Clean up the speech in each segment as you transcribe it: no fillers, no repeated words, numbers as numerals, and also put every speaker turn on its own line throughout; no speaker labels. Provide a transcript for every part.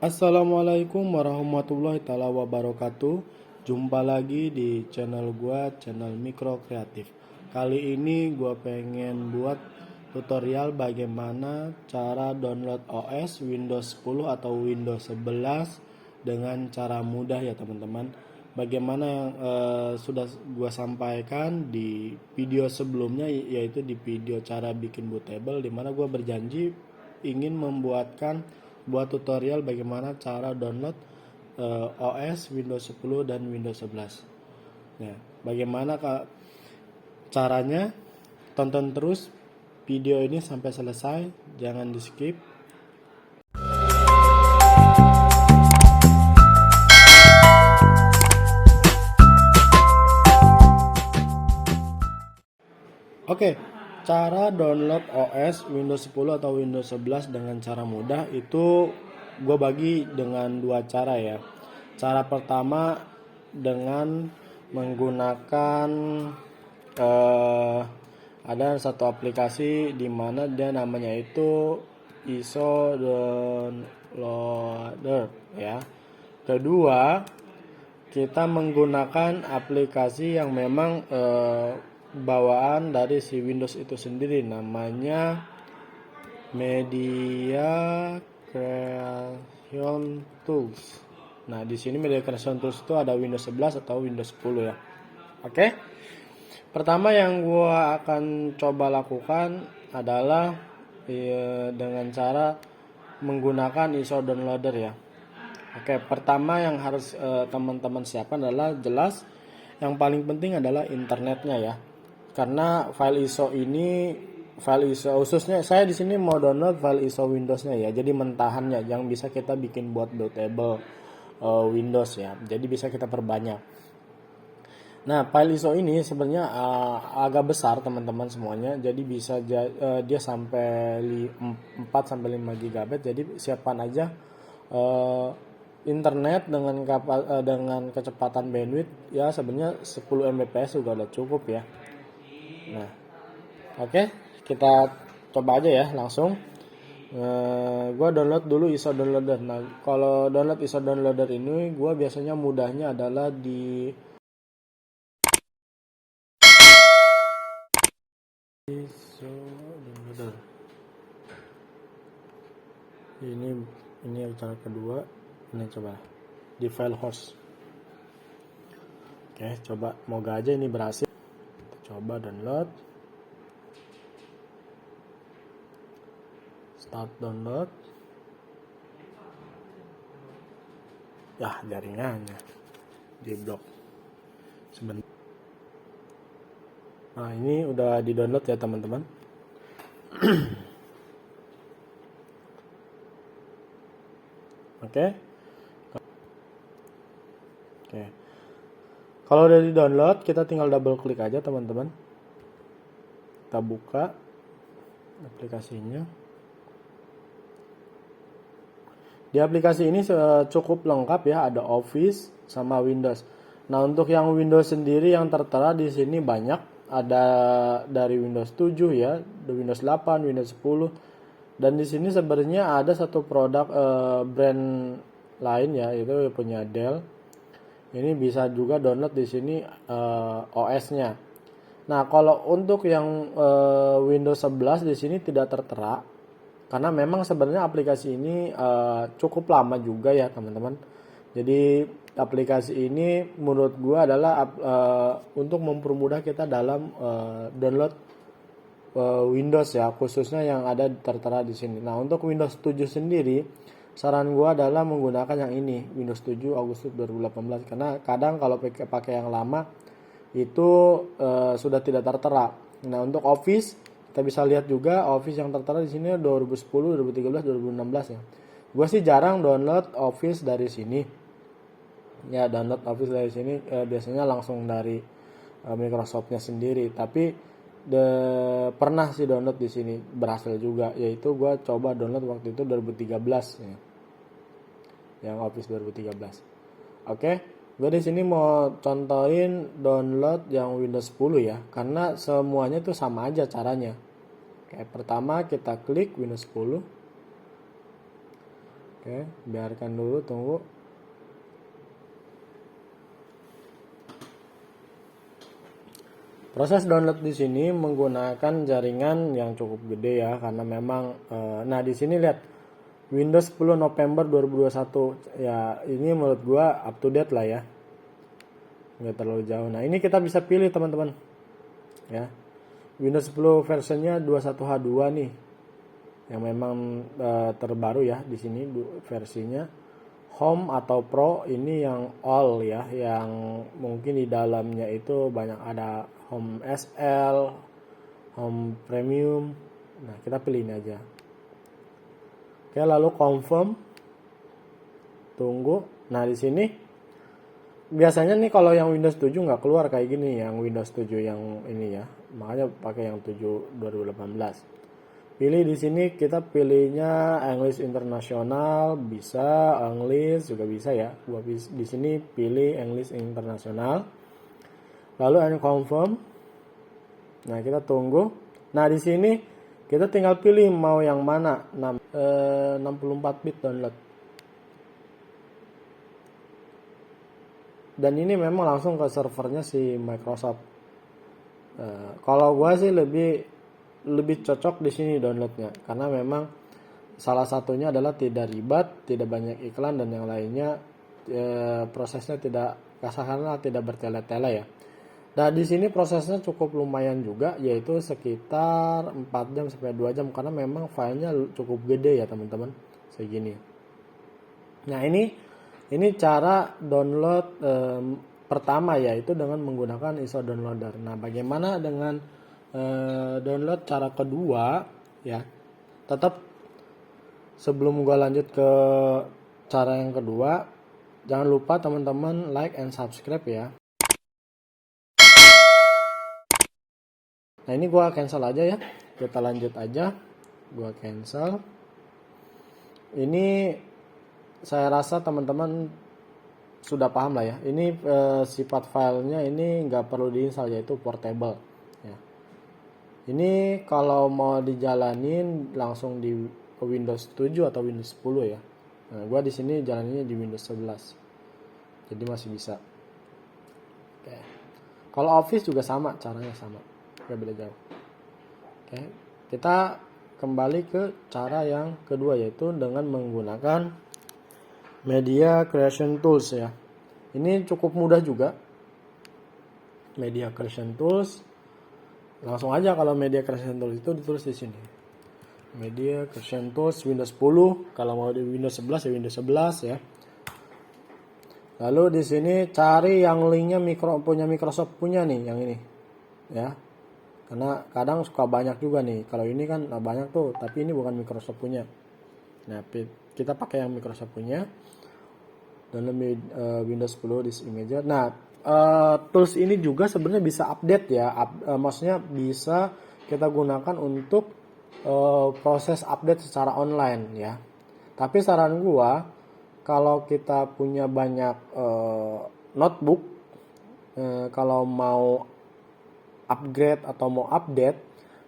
Assalamualaikum warahmatullahi taala wabarakatuh. Jumpa lagi di channel gua, channel Mikro Kreatif. Kali ini gua pengen buat tutorial bagaimana cara download OS Windows 10 atau Windows 11 dengan cara mudah ya teman-teman. Bagaimana yang sudah gua sampaikan di video sebelumnya, yaitu di video cara bikin bootable, dimana gua berjanji ingin buat tutorial bagaimana cara download OS Windows 10 dan Windows 11. Nah, bagaimana caranya? Tonton terus video ini sampai selesai, jangan di skip. Oke, cara download OS Windows 10 atau Windows 11 dengan cara mudah itu gue bagi dengan dua cara ya. Cara pertama dengan menggunakan ada satu aplikasi di mana dia namanya itu ISO Downloader ya. Kedua, kita menggunakan aplikasi yang memang bawaan dari si Windows itu sendiri, namanya Media Creation Tools. Nah, di sini Media Creation Tools itu ada Windows 11 atau Windows 10 ya. Oke. Pertama yang gua akan coba lakukan adalah dengan cara menggunakan ISO Downloader ya. Oke, pertama yang harus teman-teman siapkan adalah jelas yang paling penting adalah internetnya ya. Karena file ISO khususnya saya di sini mau download file ISO Windows-nya ya. Jadi mentahannya yang bisa kita bikin buat bootable Windows ya. Jadi bisa kita perbanyak. Nah, file ISO ini sebenarnya agak besar teman-teman semuanya. Jadi bisa dia sampai 4 sampai 5 GB. Jadi siapkan aja internet dengan kecepatan bandwidth ya, sebenarnya 10 Mbps juga udah cukup ya. Nah, oke, kita coba aja ya langsung. Gua download dulu ISO Downloader. Nah, kalau download ISO Downloader ini gua biasanya mudahnya adalah di ISO Downloader. Ini cara kedua. Ini coba di file host. Oke, coba moga aja ini berhasil. Kita coba download. Start download. Ya, jaringannya di blok. Sebentar. Nah, ini udah di download ya teman-teman. Oke. Oke. Kalau udah di download, kita tinggal double klik aja teman-teman. Kita buka aplikasinya. Di aplikasi ini cukup lengkap ya, ada Office sama Windows. Nah, untuk yang Windows sendiri yang tertera di sini banyak, ada dari Windows 7 ya, Windows 8, Windows 10. Dan di sini sebenarnya ada satu produk brand lain ya, itu punya Dell. Ini bisa juga download di sini OS-nya. Nah, kalau untuk yang Windows 11 di sini tidak tertera, karena memang sebenarnya aplikasi ini cukup lama juga ya teman-teman. Jadi aplikasi ini menurut gua adalah untuk mempermudah kita dalam download Windows ya, khususnya yang ada tertera di sini. Nah, untuk Windows 7 sendiri, saran gua adalah menggunakan yang ini, Windows 7 Agustus 2018, karena kadang kalau pakai yang lama itu sudah tidak tertera. Nah, untuk Office kita bisa lihat juga Office yang tertera di sini 2010, 2013, 2016 ya. Gua sih jarang download Office dari sini. Ya, download Office dari sini biasanya langsung dari Microsoft-nya sendiri, tapi pernah sih download di sini berhasil juga, yaitu gue coba download waktu itu 2013 ya, yang Office 2013. Oke, gue di sini mau contohin download yang Windows 10 ya, karena semuanya tuh sama aja caranya. Oke, pertama kita klik Windows 10. Oke, biarkan dulu, tunggu. Proses download di sini menggunakan jaringan yang cukup gede ya, karena memang nah di sini lihat Windows 10 November 2021 ya, ini menurut gua up to date lah ya, nggak terlalu jauh. Nah ini kita bisa pilih teman-teman ya, Windows 10 versinya 21H2 nih, yang memang terbaru ya di sini versinya. Home atau Pro ini yang all ya, yang mungkin di dalamnya itu banyak ada Home SL, Home Premium. Nah kita pilih ini aja. Oke, lalu confirm, tunggu. Nah di sini biasanya nih kalau yang Windows 7 nggak keluar kayak gini, yang Windows 7 yang ini ya, makanya pakai yang 7 2018. Pilih di sini, kita pilihnya English Internasional, bisa English juga bisa ya. Gua di sini pilih English Internasional. Lalu confirm. Nah, kita tunggu. Nah, di sini kita tinggal pilih mau yang mana. 64 bit download. Dan ini memang langsung ke servernya si Microsoft. Kalau gua sih lebih cocok di sini downloadnya, karena memang salah satunya adalah tidak ribet, tidak banyak iklan, dan yang lainnya prosesnya tidak kasarnya tidak bertele-tele ya. Nah di sini prosesnya cukup lumayan juga, yaitu sekitar 4 jam sampai 2 jam, karena memang filenya cukup gede ya teman-teman, segini. Nah ini cara download pertama, yaitu dengan menggunakan ISO downloader. Nah bagaimana dengan download cara kedua ya? Tetap sebelum gua lanjut ke cara yang kedua, jangan lupa teman-teman like and subscribe ya. Nah ini gua cancel aja ya, kita lanjut aja, gua cancel. Ini saya rasa teman-teman sudah paham lah ya. Ini sifat filenya ini nggak perlu diinstal, yaitu portable ya. Ini kalau mau dijalanin langsung di Windows 7 atau Windows 10 ya. Nah, gua di sini jalaninnya di Windows 11. Jadi masih bisa. Oke. Kalau Office juga sama, caranya sama. Gak beda jauh. Oke. Kita kembali ke cara yang kedua, yaitu dengan menggunakan Media Creation Tools ya. Ini cukup mudah juga. Media Creation Tools. Langsung aja kalau Media Creation Tools itu ditulis di sini. Media Creation Tools Windows 10, kalau mau di Windows 11 ya Windows 11 ya. Lalu di sini cari yang linknya punya Microsoft punya nih, yang ini ya. Karena kadang suka banyak juga nih. Kalau ini kan banyak tuh, tapi ini bukan Microsoft punya. Nah, kita pakai yang Microsoft punya. Dalam Windows 10 this image. Nah, tools ini juga sebenarnya bisa update ya. Maksudnya bisa kita gunakan untuk proses update secara online ya. Tapi saran gua, kalau kita punya banyak notebook, kalau mau upgrade atau mau update,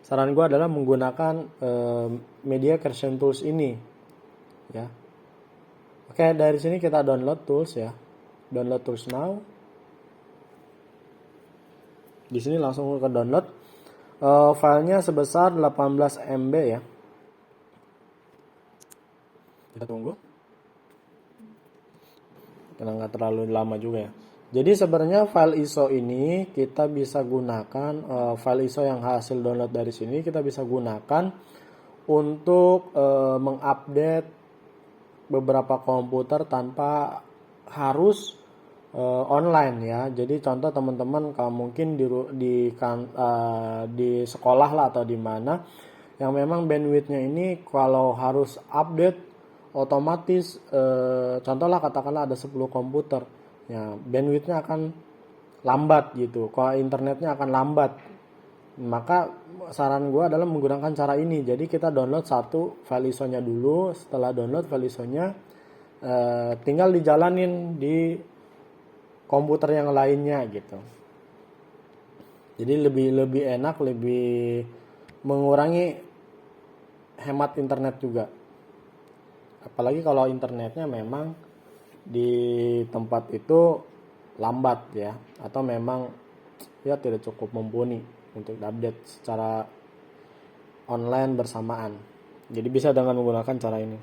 saran gua adalah menggunakan Media Creation Tools ini ya. Oke, dari sini kita download tools ya. Download tools now. Di sini langsung ke download. Filenya sebesar 18 MB ya. Kita tunggu. Karena nggak terlalu lama juga ya. Jadi sebenarnya file ISO ini kita bisa gunakan, file ISO yang hasil download dari sini kita bisa gunakan untuk mengupdate beberapa komputer tanpa harus online ya. Jadi contoh teman-teman kalau mungkin di sekolah lah atau di mana yang memang bandwidthnya ini kalau harus update otomatis, contohlah katakanlah ada 10 komputer ya, bandwidthnya akan lambat gitu, kalau internetnya akan lambat. Maka saran gue adalah menggunakan cara ini. Jadi kita download satu file ISO-nya dulu. Setelah download file ISO-nya, tinggal dijalanin di komputer yang lainnya gitu. Jadi lebih enak, lebih mengurangi hemat internet juga. apalagi kalau internetnya memang di tempat itu lambat ya, atau memang ya tidak cukup mumpuni untuk update secara online bersamaan. Jadi bisa dengan menggunakan cara ini.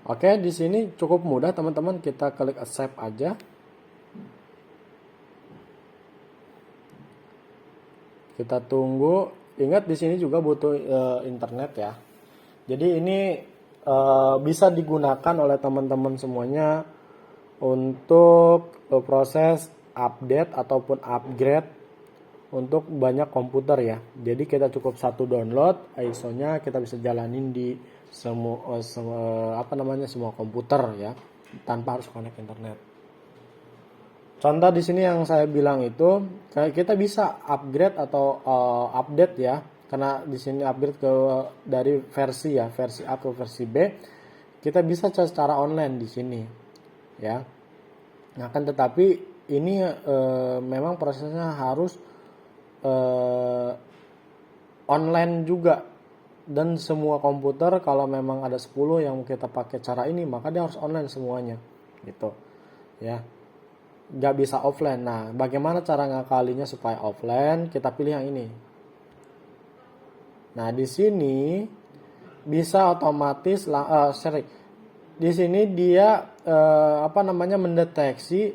Oke, di sini cukup mudah teman-teman, kita klik accept aja. Kita tunggu. Ingat di sini juga butuh internet ya. Jadi ini bisa digunakan oleh teman-teman semuanya untuk proses update ataupun upgrade untuk banyak komputer ya. Jadi kita cukup satu download ISO-nya, kita bisa jalanin di semua komputer ya, tanpa harus connect internet. Contoh di sini yang saya bilang itu, kita bisa upgrade atau update ya, karena di sini upgrade dari versi A ke versi B, kita bisa secara online di sini ya. Nah, kan tetapi ini memang prosesnya harus online juga, dan semua komputer kalau memang ada 10 yang kita pakai cara ini, maka dia harus online semuanya gitu ya, nggak bisa offline. Nah, bagaimana cara ngakalinya supaya offline? Kita pilih yang ini. Nah, di sini bisa otomatis di sini dia mendeteksi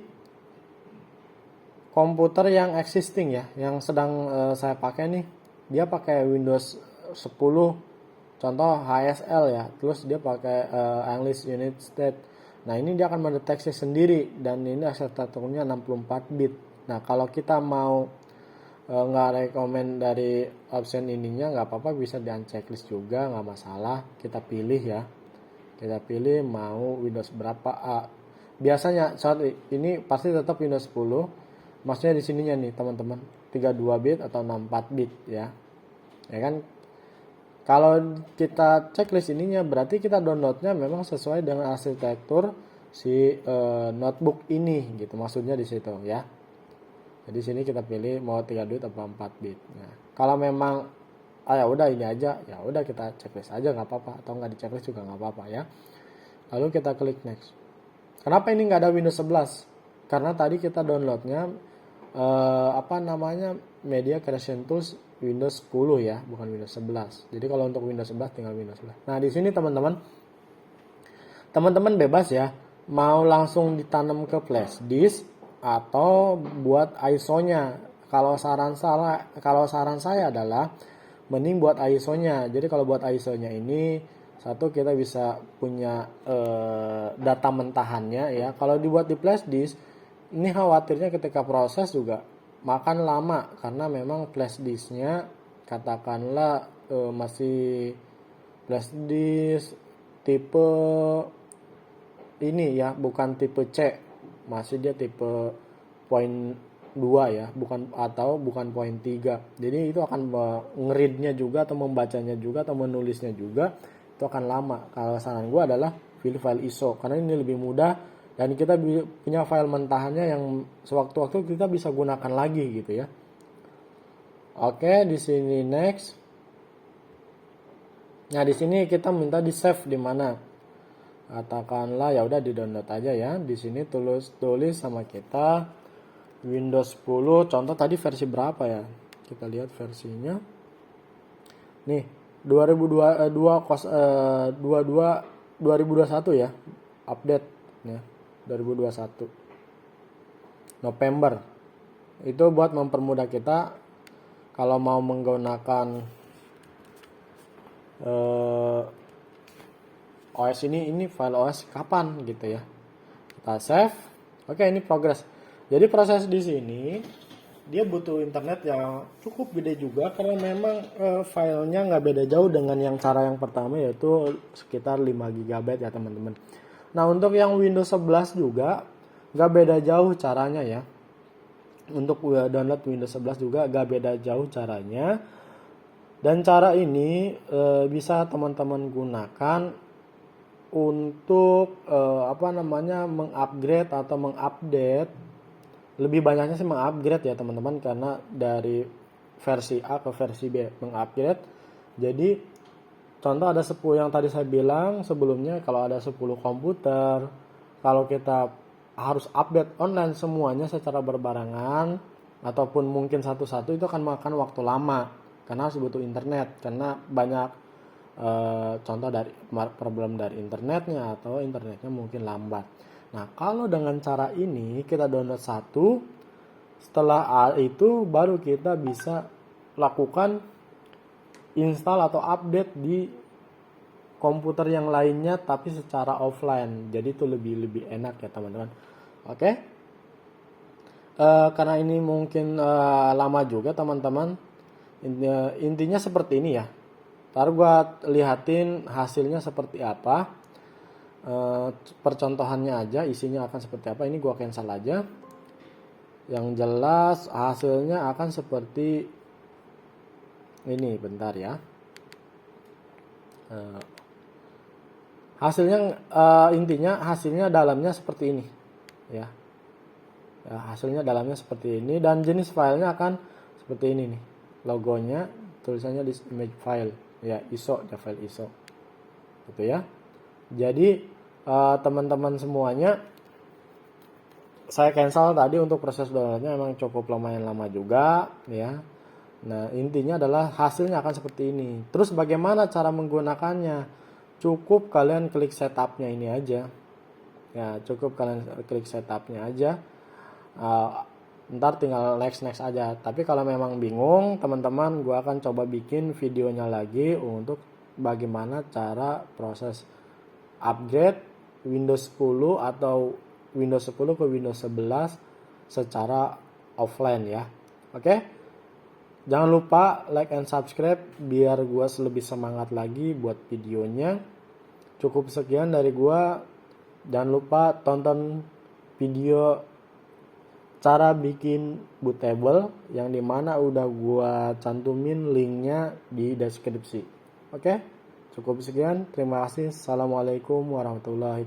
komputer yang existing ya, yang sedang saya pakai nih. Dia pakai Windows 10 contoh HSL ya, terus dia pakai English Unit State. Nah, ini dia akan mendeteksi sendiri, dan ini aksesorinya 64 bit. Nah, kalau kita mau nggak rekomen dari option ininya, nggak apa-apa, bisa di unchecklist juga, nggak masalah. Kita pilih ya, kita pilih mau Windows berapa. Biasanya saat ini pasti tetap Windows 10, maksudnya di sininya nih teman-teman, 32 bit atau 64 bit ya kan. Kalau kita checklist ininya, berarti kita downloadnya memang sesuai dengan arsitektur si notebook ini gitu, maksudnya di situ ya. Jadi sini kita pilih mau 3 bit atau 4 bit. Nah, kalau memang ya udah ini aja, ya udah kita checklist aja nggak apa-apa, atau nggak di checklist juga nggak apa-apa ya. Lalu kita klik next. Kenapa ini nggak ada Windows 11? Karena tadi kita downloadnya Media Creation Tools Windows 10 ya, bukan Windows 11. Jadi kalau untuk Windows 11 tinggal Windows 11. Nah, di sini teman-teman bebas ya, mau langsung ditanam ke flash disk atau buat ISO-nya. Kalau saran saya adalah mending buat ISO-nya. Jadi kalau buat ISO-nya ini, satu, kita bisa punya data mentahannya ya. Kalau dibuat di flash disk, ini khawatirnya ketika proses juga makan lama, karena memang flash disknya katakanlah masih flash disk tipe ini ya, bukan tipe C, masih dia tipe poin 2 ya, bukan poin 3. Jadi itu akan ngereadnya juga, atau membacanya juga, atau menulisnya juga, itu akan lama. Kalau saran gue adalah pilih file ISO, karena ini lebih mudah, dan kita punya file mentahannya yang sewaktu-waktu kita bisa gunakan lagi gitu ya. Oke, di sini next. Nah, di sini kita minta di save di mana? Katakanlah ya udah di download aja ya. Di sini tulis sama kita Windows 10. Contoh tadi versi berapa ya? Kita lihat versinya. Nih, 2021 ya. Update ya. 2021 November. Itu buat mempermudah kita kalau mau menggunakan OS ini file OS kapan gitu ya. Kita save. Oke, ini progress. Jadi proses di sini dia butuh internet yang cukup gede juga, karena memang filenya nggak beda jauh dengan yang cara yang pertama, yaitu sekitar 5 GB ya teman-teman. Nah, untuk yang Windows 11 juga nggak beda jauh caranya ya. Untuk download Windows 11 juga nggak beda jauh caranya. Dan cara ini bisa teman-teman gunakan untuk mengupgrade atau mengupdate lebih banyaknya sih mengupgrade ya teman-teman, karena dari versi A ke versi B mengupgrade. Jadi contoh ada 10 yang tadi saya bilang sebelumnya, kalau ada 10 komputer, kalau kita harus update online semuanya secara berbarengan ataupun mungkin satu-satu, itu akan makan waktu lama karena harus butuh internet, karena banyak contoh dari problem dari internetnya atau internetnya mungkin lambat. Nah, kalau dengan cara ini kita download satu, setelah itu baru kita bisa lakukan install atau update di komputer yang lainnya tapi secara offline. Jadi itu lebih enak ya teman-teman. Oke. Karena ini mungkin lama juga teman-teman. Intinya seperti ini ya. Ntar gua lihatin hasilnya seperti apa. Percontohannya aja, isinya akan seperti apa. Ini gua cancel aja. Yang jelas hasilnya akan seperti ini. Bentar ya. Hasilnya intinya hasilnya dalamnya seperti ini ya. Hasilnya dalamnya seperti ini dan jenis filenya akan seperti ini nih, logonya tulisannya di image file ya, ISO ya, file ISO gitu ya. Jadi teman-teman semuanya, saya cancel tadi untuk proses downloadnya, emang cukup lumayan lama juga ya. Nah, intinya adalah hasilnya akan seperti ini. Terus bagaimana cara menggunakannya? Cukup kalian klik setupnya ini aja ya, cukup kalian klik setupnya aja. Ntar tinggal next aja. Tapi kalau memang bingung teman-teman, gue akan coba bikin videonya lagi untuk bagaimana cara proses upgrade Windows 10 atau Windows 10 ke Windows 11 secara offline ya. Oke? Jangan lupa like and subscribe biar gue lebih semangat lagi buat videonya. Cukup sekian dari gue. Jangan lupa tonton video cara bikin bootable yang dimana udah gue cantumin linknya di deskripsi. Oke? Cukup sekian. Terima kasih. Assalamualaikum warahmatullahi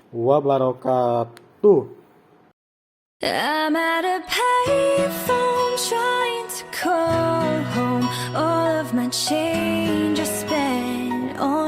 wabarakatuh.
I'm at a payphone trying to call home. All of my change I spent on